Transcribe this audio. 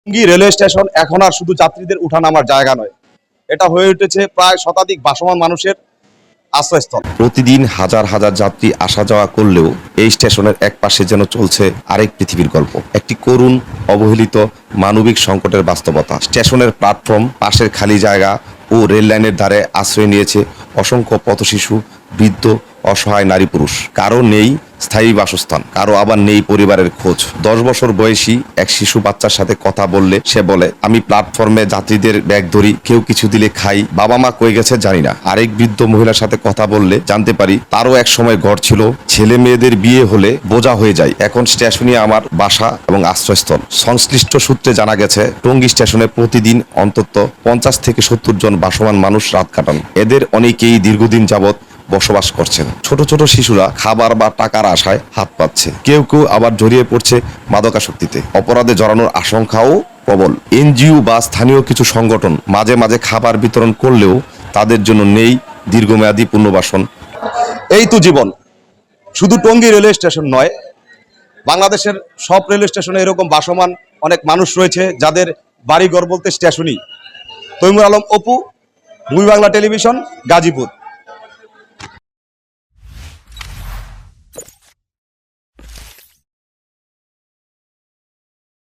Tongi railway station এখন আর শুধু যাত্রীদের উঠানামার জায়গা নয়, এটা হয়ে উঠেছে প্রায় শতাধিক ভাসমান মানুষের আশ্রয়স্থল। প্রতিদিন হাজার হাজার যাত্রী আসা যাওয়া করলেও এই স্টেশনের এক পাশে যেন চলছে আরেক পৃথিবীর গল্প, একটি করুণ, অবহেলিত মানবিক সংকটের বাস্তবতা। স্টেশনের প্ল্যাটফর্ম, পাশের খালি জায়গা ও রেল লাইনের ধারে আশ্রয় নিয়েছে অসংখ্য পথশিশু, বৃদ্ধ, অসহায় নারী পুরুষ। কারো নেই স্থায়ী বাসস্থান, কারো আবার নেই পরিবারের খোঁজ। 10 বছর বয়সী এক শিশু বাচ্চার সাথে কথা বললে সে বলে, আমি প্ল্যাটফর্মে যাত্রীদের ব্যাগ ধরি, কেউ কিছু দিলে খাই, বাবা মা কই গেছে জানি না। আরেক বৃদ্ধ মহিলার সাথে কথা বললে জানতে পারি তারও এক সময় ঘর ছিল, ছেলে মেয়েদের বিয়ে হলে বোঝা হয়ে যায়। এখন স্টেশনই আমার বাসা এবং আশ্রয়স্থল। সংশ্লিষ্ট সূত্রে জানা গেছে, টঙ্গী স্টেশনে প্রতিদিন অন্তত 50 থেকে 70 জন ভাসমান মানুষ রাত কাটান। এদের অনেকেই দীর্ঘদিন যাবৎ বসবাস করছেন। ছোট ছোট শিশুরা খাবার বা টাকার আশায় হাত পাচ্ছে, কেউ কেউ আবার জড়িয়ে পড়ছে মাদকাসক্তিতে। অপরাধে জড়ানোর আশঙ্কাও প্রবল। এনজিও বা স্থানীয় কিছু সংগঠন মাঝে মাঝে খাবার বিতরণ করলেও তাদের জন্য নেই দীর্ঘমেয়াদী পুনর্বাসন। এই তো জীবন। শুধু টঙ্গী রেলওয়ে স্টেশন নয়, বাংলাদেশের সব রেলওয়ে স্টেশনে এরকম ভাসমান অনেক মানুষ রয়েছে যাদের বাড়িঘর বলতে স্টেশনই। Taimur Alam Apu, movie Bangla television, Gazipur.